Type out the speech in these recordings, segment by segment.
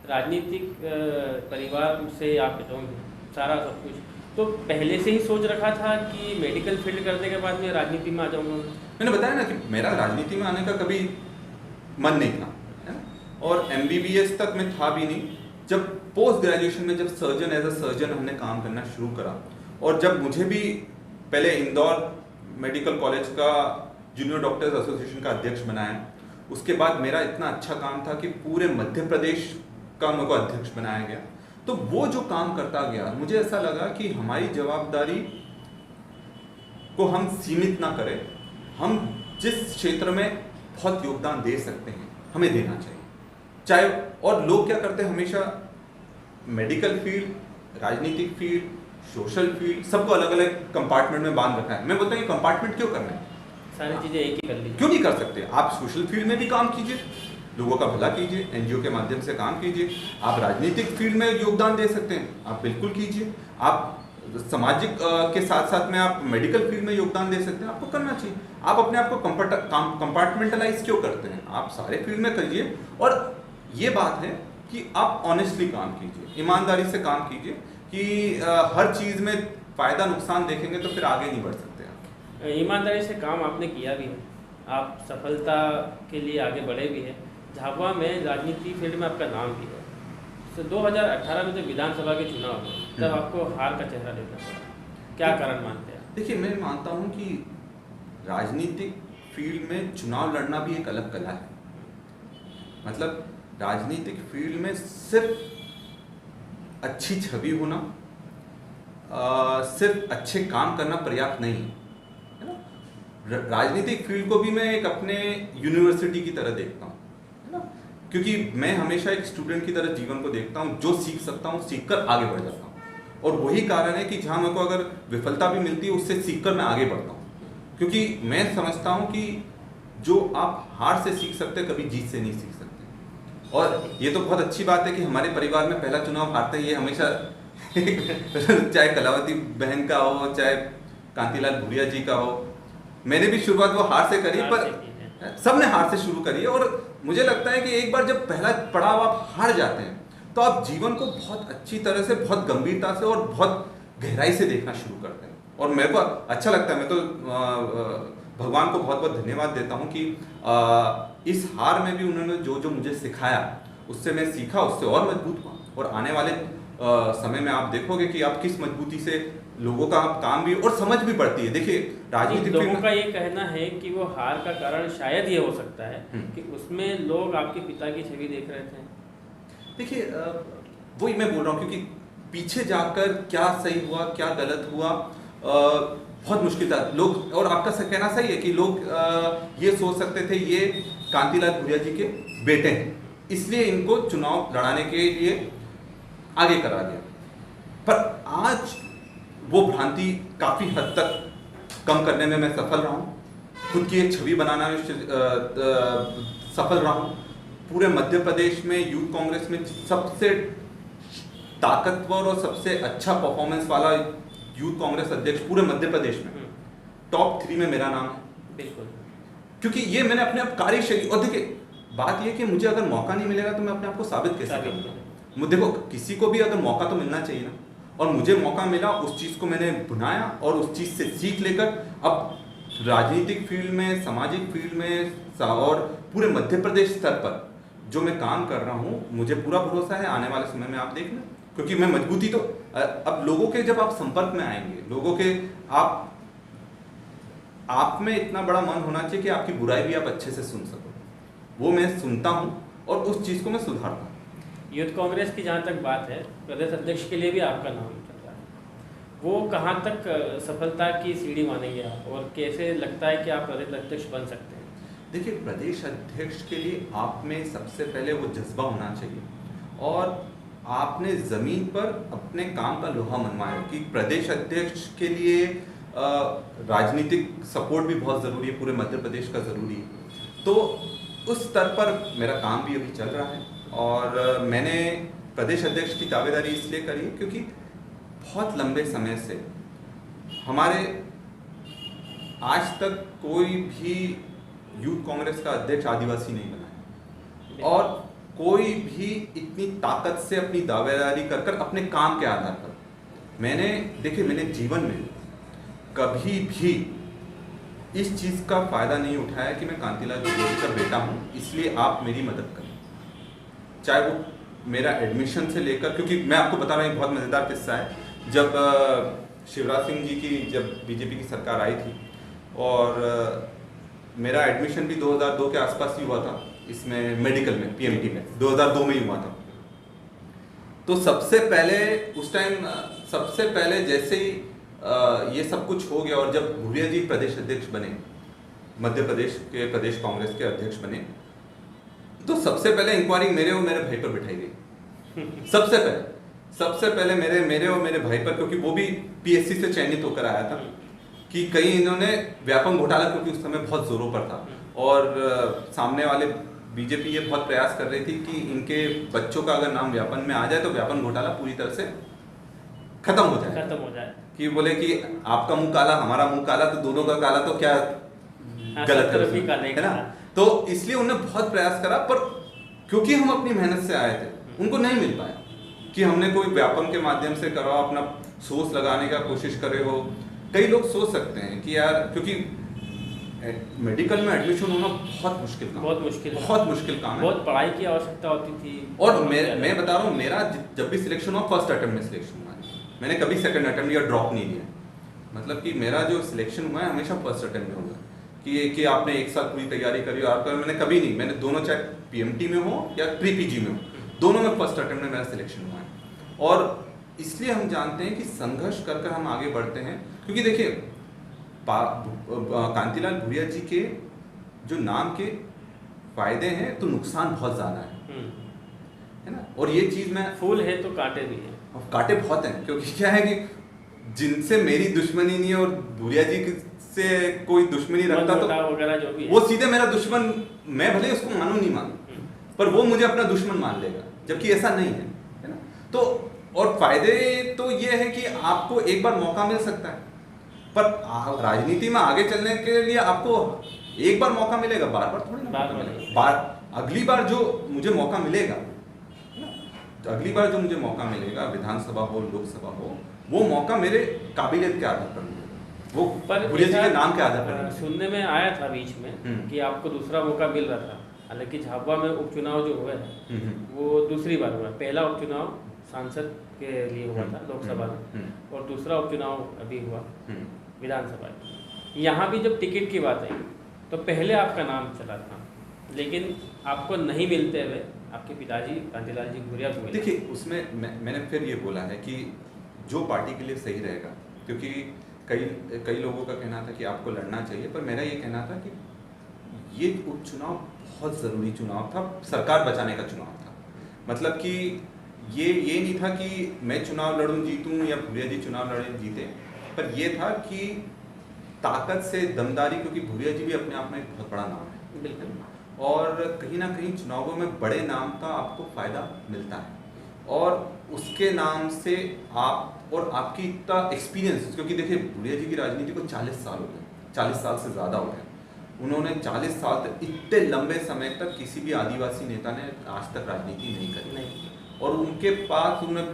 राजनीतिक परिवार से आप बिलोंग हैं, सारा सब कुछ, तो पहले से ही सोच रखा था कि मेडिकल फील्ड करने के बाद मैं राजनीति में आ जाऊंगा? मैंने बताया ना कि मेरा राजनीति में आने का कभी मन नहीं था, है ना? और एमबीबीएस तक मैं था भी नहीं। जब पोस्ट ग्रेजुएशन में जब सर्जन एज अ सर्जन हमने काम करना शुरू करा, और जब मुझे भी पहले इंदौर मेडिकल कॉलेज का जूनियर डॉक्टर्स एसोसिएशन का अध्यक्ष बनाया, उसके बाद मेरा इतना अच्छा काम था कि पूरे मध्य प्रदेश का मेरे को अध्यक्ष बनाया गया। तो वो जो काम करता गया, मुझे ऐसा लगा कि हमारी जवाबदारी को हम सीमित ना करें, हम जिस क्षेत्र में बहुत योगदान दे सकते हैं हमें देना चाहिए। चाहे, और लोग क्या करते हैं हमेशा मेडिकल फील्ड, राजनीतिक फील्ड, सोशल फील्ड, सबको अलग अलग कंपार्टमेंट में बांध रखा है। मैं बोलता हूँ ये कंपार्टमेंट क्यों करना है, सारी चीज़ें एक ही कर लीजिए। क्यों नहीं कर सकते? आप सोशल फील्ड में भी काम कीजिए, लोगों का भला कीजिए, एनजीओ के माध्यम से काम कीजिए। आप राजनीतिक फील्ड में योगदान दे सकते हैं, आप बिल्कुल कीजिए। आप सामाजिक के साथ साथ में आप मेडिकल फील्ड में योगदान दे सकते हैं, आपको करना चाहिए। आप अपने आप को कंपार्टमेंटलाइज क्यों करते हैं? आप सारे फील्ड में करिए। और ये बात है कि आप ऑनेस्टली काम कीजिए, ईमानदारी से काम कीजिए, कि हर चीज़ में फ़ायदा नुकसान देखेंगे तो फिर आगे नहीं बढ़ सकते आप। ईमानदारी से काम आपने किया भी है, आप सफलता के लिए आगे बढ़े भी हैं। झाबुआ में राजनीति फील्ड में आपका नाम भी है। तो 2018 में जब विधानसभा के चुनाव हुए तब आपको हार का चेहरा देखना पड़ा, क्या कारण मानते हैं? देखिए, मैं मानता हूँ कि राजनीतिक फील्ड में चुनाव लड़ना भी एक अलग कला है। मतलब राजनीतिक फील्ड में सिर्फ अच्छी छवि होना, सिर्फ अच्छे काम करना पर्याप्त नहीं है ना। राजनीतिक फील्ड को भी मैं एक अपने यूनिवर्सिटी की तरह देखता हूँ, है ना, क्योंकि मैं हमेशा एक स्टूडेंट की तरह जीवन को देखता हूँ। जो सीख सकता हूँ सीख कर आगे बढ़ जाता हूँ, और वही कारण है कि जहाँ मेरे को अगर विफलता भी मिलती है उससे सीख कर मैं आगे बढ़ता हूँ। क्योंकि मैं समझता हूँ कि जो आप हार से सीख सकते हैं कभी जीत से नहीं सीख सकते। और ये तो बहुत अच्छी बात है कि हमारे परिवार में पहला चुनाव हारते ही हमेशा चाहे कलावती बहन का हो, चाहे कांतिलाल भूरिया जी का हो, मैंने भी शुरुआत वो हार से करी, पर सबने हार से शुरू करी है। और मुझे लगता है कि एक बार जब पहला पड़ाव आप हार जाते हैं तो आप जीवन को बहुत अच्छी तरह से, बहुत गंभीरता से और बहुत गहराई से देखना शुरू करते हैं। और मेरे को अच्छा लगता है, मैं तो भगवान को बहुत बहुत धन्यवाद देता हूँ कि इस हार में भी उन्होंने जो जो मुझे सिखाया उससे मैं सीखा, उससे और मजबूत हुआ। और आने वाले समय में आप देखोगे कि आप किस मजबूती से लोगों का काम भी और समझ भी बढ़ती है। देखिए, राजनीतिक लोगों का ये कहना है कि वो हार का कारण शायद ये हो सकता है कि उसमें लोग आपके पिता की छवि देख रहे थे। देखिए, वही मैं बोल रहा हूँ, क्योंकि पीछे जाकर क्या सही हुआ क्या गलत हुआ बहुत मुश्किल था। लोग, और आपका कहना सही है कि लोग ये सोच सकते थे ये कांतिलाल भूरिया जी के बेटे हैं, इसलिए इनको चुनाव लड़ाने के लिए आगे करा दिया। पर आज वो भ्रांति काफ़ी हद तक कम करने में मैं सफल रहा हूँ, खुद की एक छवि बनाना में सफल रहा हूँ। पूरे मध्य प्रदेश में यूथ कांग्रेस में सबसे ताकतवर और सबसे अच्छा परफॉर्मेंस वाला यूथ कांग्रेस अध्यक्ष पूरे मध्य प्रदेश में टॉप 3 में मेरा नाम है। बिल्कुल, क्योंकि ये मैंने अपने आप कार्यशैली, और देखिए बात ये कि मुझे अगर मौका नहीं मिलेगा तो मैं अपने आप को साबित कैसे करूँगा। देखो, किसी को भी अगर मौका तो मिलना चाहिए ना, और मुझे मौका मिला, उस चीज़ को मैंने बनाया और उस चीज़ से सीख लेकर अब राजनीतिक फील्ड में, सामाजिक फील्ड में और पूरे मध्य प्रदेश स्तर पर जो मैं काम कर रहा हूँ, मुझे पूरा भरोसा है आने वाले समय में आप देखना। क्योंकि मैं मजबूती तो अब लोगों के, जब आप संपर्क में आएंगे, लोगों के आप में इतना बड़ा मन होना चाहिए कि आपकी बुराई भी आप अच्छे से सुन सको। वो मैं सुनता हूँ और उस चीज़ को मैं सुधारता हूँ। यूथ कांग्रेस की जहाँ तक बात है, प्रदेश अध्यक्ष के लिए भी आपका नाम चल रहा है, वो कहाँ तक सफलता की सीढ़ी मानेंगे आप, और कैसे लगता है कि आप प्रदेश अध्यक्ष बन सकते हैं? देखिए, प्रदेश अध्यक्ष के लिए आप में सबसे पहले वो जज्बा होना चाहिए, और आपने ज़मीन पर अपने काम का लोहा मनवाया कि प्रदेश अध्यक्ष के लिए राजनीतिक सपोर्ट भी बहुत ज़रूरी है, पूरे मध्य प्रदेश का ज़रूरी है। तो उस स्तर पर मेरा काम भी अभी चल रहा है, और मैंने प्रदेश अध्यक्ष की दावेदारी इसलिए करी है क्योंकि बहुत लंबे समय से हमारे आज तक कोई भी यूथ कांग्रेस का अध्यक्ष आदिवासी नहीं बना है। और कोई भी इतनी ताकत से अपनी दावेदारी कर कर अपने काम के आधार पर, मैंने जीवन में कभी भी इस चीज़ का फ़ायदा नहीं उठाया कि मैं कांतिलाल भूरिया का बेटा हूँ इसलिए आप मेरी मदद करें। चाहे वो मेरा एडमिशन से लेकर, क्योंकि मैं आपको बता रहा हूँ एक बहुत मज़ेदार किस्सा है। जब शिवराज सिंह जी की जब बीजेपी की सरकार आई थी और मेरा एडमिशन भी 2002 के आसपास ही हुआ था, इसमें मेडिकल में पीएमटी में 2002 में ही हुआ था। तो सबसे पहले जैसे ही ये सब कुछ हो गया और जब भूरिया जी प्रदेश अध्यक्ष बने, मध्य प्रदेश के प्रदेश कांग्रेस के अध्यक्ष बने, तो सबसे पहले इंक्वायरी मेरे और मेरे भाई पर बिठाई गई। सबसे पहले मेरे और मेरे भाई पर, क्योंकि वो भी पीएससी से चयनित होकर आया था, कि कहीं इन्होंने व्यापम घोटाला, क्योंकि उस समय बहुत जोरों पर था और सामने वाले बीजेपी ये बहुत प्रयास कर रही थी कि इनके बच्चों का अगर नाम व्यापन में आ जाए तो व्यापम घोटाला पूरी तरह से खत्म हो जाए। कि बोले कि आपका मुंह काला हमारा मुंह काला, तो दोनों का काला तो क्या गलत है ना। तो इसलिए उन्होंने बहुत प्रयास करा, पर क्योंकि हम अपनी मेहनत से आए थे उनको नहीं मिल पाया कि हमने कोई व्यापम के माध्यम से करा, अपना सोर्स लगाने का कोशिश करे हो। कई लोग सोच सकते हैं कि यार, क्योंकि मेडिकल में एडमिशन होना बहुत मुश्किल काम है, बहुत पढ़ाई की आवश्यकता होती थी। और मैं बता रहा हूँ, मेरा जब भी सिलेक्शन हुआ फर्स्ट अटेम्प्ट में सिलेक्शन हुआ है, मैंने कभी सेकंड अटेम्प्ट या ड्रॉप नहीं लिया। मतलब कि मेरा जो सिलेक्शन हुआ है हमेशा फर्स्ट अटेम्प्ट में हुआ कि आपने एक साल पूरी तैयारी करी हो आपका, मैंने कभी नहीं, मैंने दोनों, चाहे पीएमटी में हो या प्री पीजी में हो, दोनों में फर्स्ट अटेम्प्ट में मेरा सिलेक्शन हुआ है। और इसलिए हम जानते हैं कि संघर्ष कर कर हम आगे बढ़ते हैं, क्योंकि देखिए कांतिलाल भूरिया जी के जो नाम के फायदे हैं तो नुकसान बहुत ज़्यादा है ना। और ये चीज़ मैं, फूल है तो कांटे भी हैं, और कांटे बहुत हैं, क्योंकि क्या है कि जिनसे मेरी दुश्मनी नहीं है और भूरिया जी से कोई दुश्मनी रखता तो वगैरह जो भी वो सीधे मेरा दुश्मन, मैं भले उसको मानूं नहीं मानूं, पर वो मुझे अपना दुश्मन मान लेगा, जबकि ऐसा नहीं है ना। तो और फायदे तो ये है कि आपको एक बार मौका मिल सकता है, पर राजनीति में आगे चलने के लिए आपको एक बार मौका मिलेगा, बार बार थोड़ी ना मिलेगा। अगली बार जो मुझे मौका मिलेगा, अगली बार जो मुझे मौका मिलेगा, विधानसभा हो लोकसभा हो, वो मौका मेरे काबिलियत के आधार पर मिलेगा, वो भूरिया जी के नाम के आधार पर। सुनने में आया था बीच में कि आपको दूसरा मौका मिल रहा था, हालांकि झाबुआ में उपचुनाव जो हुए हैं वो दूसरी बार हुआ। पहला उपचुनाव सांसद के लिए हुआ था लोकसभा में, और दूसरा उपचुनाव अभी हुआ विधानसभा। यहाँ भी जब टिकट की बात आई तो पहले आपका नाम चला था, लेकिन आपको नहीं मिलते हुए आपके पिताजी कांतिलाल जी भूरिया को मिले। देखिए उसमें मैंने फिर ये बोला है कि जो पार्टी के लिए सही रहेगा, क्योंकि कई लोगों का कहना था कि आपको लड़ना चाहिए, पर मेरा ये कहना था कि ये उपचुनाव बहुत ज़रूरी चुनाव था, सरकार बचाने का चुनाव था। मतलब कि ये नहीं था कि मैं चुनाव लड़ूं जीतूं या भूरिया जी चुनाव लड़े जीते, पर ये था कि ताकत से दमदारी, क्योंकि भूरिया जी भी अपने आप में एक बहुत बड़ा नाम है, बिल्कुल, और कहीं ना कहीं चुनावों में बड़े नाम का आपको फ़ायदा मिलता है, और उसके नाम से आप और आपकी इतना एक्सपीरियंस, क्योंकि देखिए भूरिया जी की राजनीति को 40 साल हो गए, 40 साल से ज़्यादा हो गए। उन्होंने 40 साल तक, इतने लंबे समय तक किसी भी आदिवासी नेता ने आज तक राजनीति नहीं करी, और उनके पास उन्हें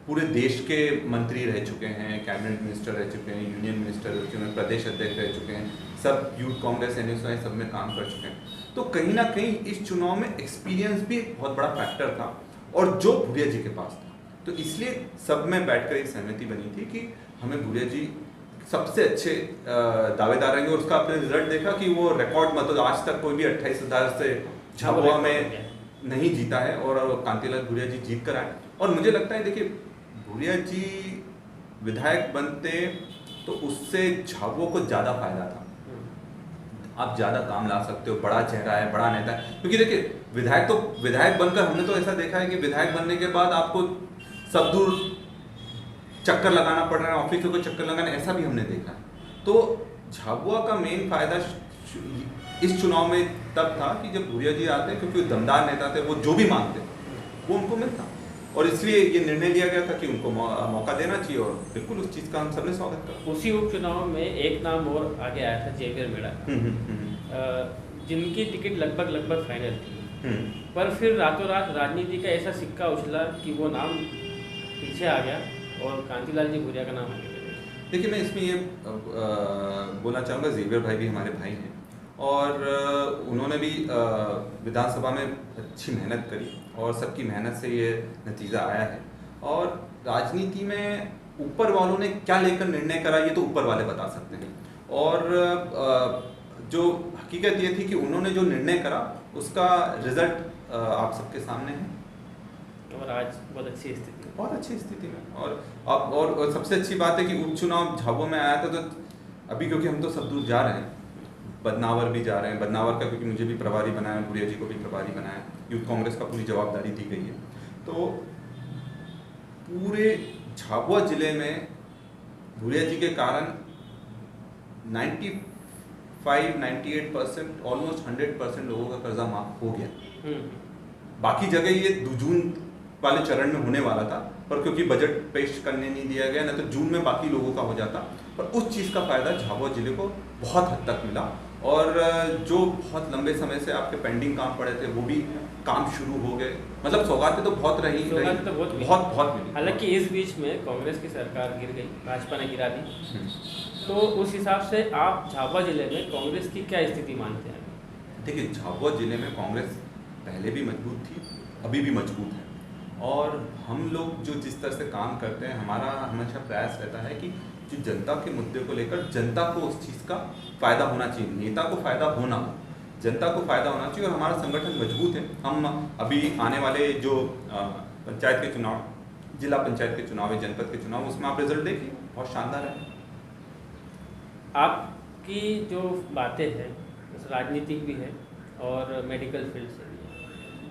पूरे देश के मंत्री रह चुके हैं, कैबिनेट मिनिस्टर रह चुके हैं, यूनियन मिनिस्टर रह चुके हैं, प्रदेश अध्यक्ष रह चुके हैं, सब यूथ कांग्रेस एनएसआई सब में काम कर चुके हैं। तो कहीं ना कहीं इस चुनाव में एक्सपीरियंस भी एक बहुत बड़ा फैक्टर था, और जो भूरिया जी के पास था। तो इसलिए सब में बैठकर एक सहमति बनी थी कि हमें भूरिया जी सबसे अच्छे दावेदार रहेंगे, और उसका आपने रिजल्ट देखा कि वो रिकॉर्ड मतलब आज तक कोई भी 28,000 से झाबुआ में नहीं जीता है, और कांतिलाल भूरिया जी जीत कर आए। और मुझे लगता है देखिए भूरिया जी विधायक बनते तो उससे झाबुआ को ज़्यादा फायदा था, आप ज़्यादा काम ला सकते हो, बड़ा चेहरा है, बड़ा नेता है। क्योंकि देखिए विधायक बनकर हमने तो ऐसा देखा है कि विधायक बनने के बाद आपको सब दूर चक्कर लगाना पड़ रहा है, ऑफिसों को चक्कर लगाना, ऐसा भी हमने देखा है। तो झाबुआ का मेन फायदा इस चुनाव में तब था कि जब भूरिया जी आते, क्योंकि वो दमदार नेता थे, वो जो भी मांगते वो उनको मिलता, और इसलिए ये निर्णय लिया गया था कि उनको मौका देना चाहिए, और बिल्कुल उस चीज़ का हम सबने स्वागत करा। उसी उपचुनाव में एक नाम और आगे आया था, जेवियर मेड़ा, जिनकी टिकट लगभग फाइनल थी, पर फिर रातों रात राजनीति का ऐसा सिक्का उछला कि वो नाम पीछे आ गया और कांतिलाल जी भूरिया का नाम आगे चले गया। देखिए, मैं इसमें ये बोलना चाहूँगा, ज़ेवियर भाई भी हमारे भाई हैं और उन्होंने भी विधानसभा में अच्छी मेहनत करी और सबकी मेहनत से ये नतीजा आया है। और राजनीति में ऊपर वालों ने क्या लेकर निर्णय करा ये तो ऊपर वाले बता सकते हैं, और जो हकीकत ये थी कि उन्होंने जो निर्णय करा उसका रिजल्ट आप सबके सामने है और आज बहुत अच्छी स्थिति है। बहुत अच्छी स्थिति में। और सबसे अच्छी बात है कि उपचुनाव झाबुआ में आया था, तो अभी क्योंकि हम तो सब दूर जा रहे हैं, बदनावर भी जा रहे हैं, बदनावर का क्योंकि मुझे भी प्रभारी बनाया, भूरिया जी को भी प्रभारी बनाया, यूथ कांग्रेस का पूरी जवाबदारी दी गई है। तो पूरे झाबुआ जिले में भूरिया जी के कारण 98% ऑलमोस्ट 100% लोगों का कर्जा माफ हो गया। बाकी जगह ये जून वाले चरण में होने वाला था, पर क्योंकि बजट पेश करने नहीं दिया गया, न तो जून में बाकी लोगों का हो जाता। पर उस चीज़ का फायदा झाबुआ जिले को बहुत हद तक मिला, और जो बहुत लंबे समय से आपके पेंडिंग काम पड़े थे वो भी काम शुरू हो गए। मतलब सौगातें तो बहुत रही, तो बहुत मिली। हालांकि इस बीच में कांग्रेस की सरकार गिर गई, भाजपा ने गिरा दी। तो उस हिसाब से आप झाबुआ जिले में कांग्रेस की क्या स्थिति मानते हैं? देखिए, झाबुआ जिले में कांग्रेस पहले भी मजबूत थी, अभी भी मजबूत है, और हम लोग जो जिस तरह से काम करते हैं, हमारा हमेशा प्रयास रहता है कि जो जनता के मुद्दे को लेकर जनता को उस चीज़ का फ़ायदा होना चाहिए, नेता को फ़ायदा होना हो, जनता को फ़ायदा होना चाहिए। और हमारा संगठन मजबूत है। हम अभी आने वाले जो पंचायत के चुनाव, जिला पंचायत के चुनाव है, जनपद के चुनाव, उसमें आप रिजल्ट देखिए, बहुत शानदार है। आपकी जो बातें हैं राजनीतिक भी है और मेडिकल फील्ड से भी है।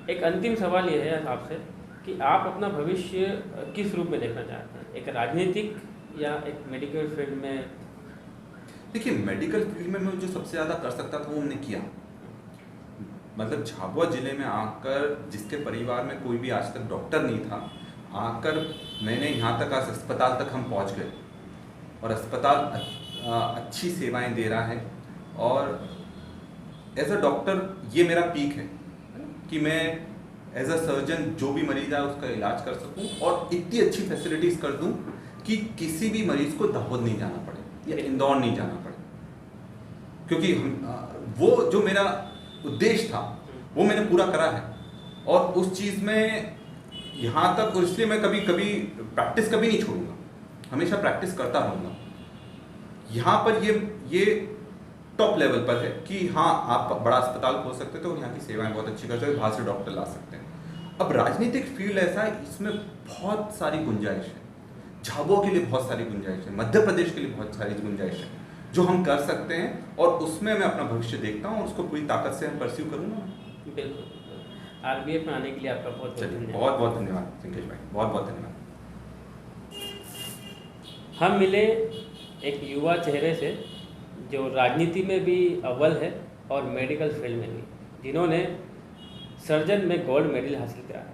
एक अंतिम सवाल ये है आपसे कि आप अपना भविष्य किस रूप में देखना चाहते हैं, एक राजनीतिक या एक मेडिकल फील्ड में? देखिए, मेडिकल फील्ड में मैं जो सबसे ज़्यादा कर सकता था वो हमने किया। मतलब झाबुआ जिले में आकर, जिसके परिवार में कोई भी आज तक डॉक्टर नहीं था, आकर मैंने यहाँ तक, आज अस्पताल तक हम पहुँच गए, और अस्पताल अच्छी सेवाएं दे रहा है। और एज अ डॉक्टर ये मेरा पीक है कि मैं एज अ सर्जन जो भी मरीज आए उसका इलाज कर सकूं, और इतनी अच्छी फैसिलिटीज़ कर दूं कि किसी भी मरीज को दाहोद नहीं जाना पड़े या इंदौर नहीं जाना पड़े। क्योंकि वो जो मेरा उद्देश्य था वो मैंने पूरा करा है, और उस चीज़ में यहाँ तक, और इसलिए मैं कभी प्रैक्टिस कभी नहीं छोड़ूंगा, हमेशा प्रैक्टिस करता रहूँगा। यहाँ पर ये टॉप लेवल पर है कि हाँ, आप बड़ा अस्पताल खोल सकते थे और यहाँ की सेवाएं बहुत अच्छी कर सकते, बाहर से डॉक्टर ला सकते हैं। अब राजनीतिक फील्ड ऐसा है, इसमें बहुत सारी गुंजाइश है। झाबुआ के लिए बहुत सारी गुंजाइश है, मध्य प्रदेश के लिए बहुत सारी गुंजाइश है जो हम कर सकते हैं, और उसमें मैं अपना भविष्य देखता हूँ और उसको पूरी ताकत से हम परस्यू करूँगा। बिल्कुल। आरबीएफ में आने के लिए आपका बहुत धन्यवाद। बहुत बहुत धन्यवाद सिंकेश भाई, बहुत बहुत धन्यवाद। हम मिले एक युवा चेहरे से जो राजनीति में भी अव्वल है और मेडिकल फील्ड में भी, जिन्होंने सर्जन में गोल्ड मेडल हासिल करा है।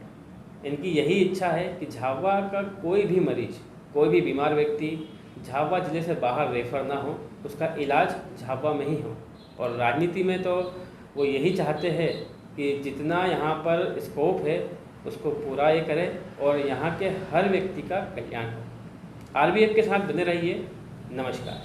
इनकी यही इच्छा है कि झाबुआ का कोई भी मरीज, कोई भी बीमार व्यक्ति झाबुआ जिले से बाहर रेफर ना हो, उसका इलाज झाबुआ में ही हो। और राजनीति में तो वो यही चाहते हैं कि जितना यहाँ पर स्कोप है उसको पूरा ये करें और यहाँ के हर व्यक्ति का कल्याण हो। आरबीएफ के साथ बने रहिए। नमस्कार।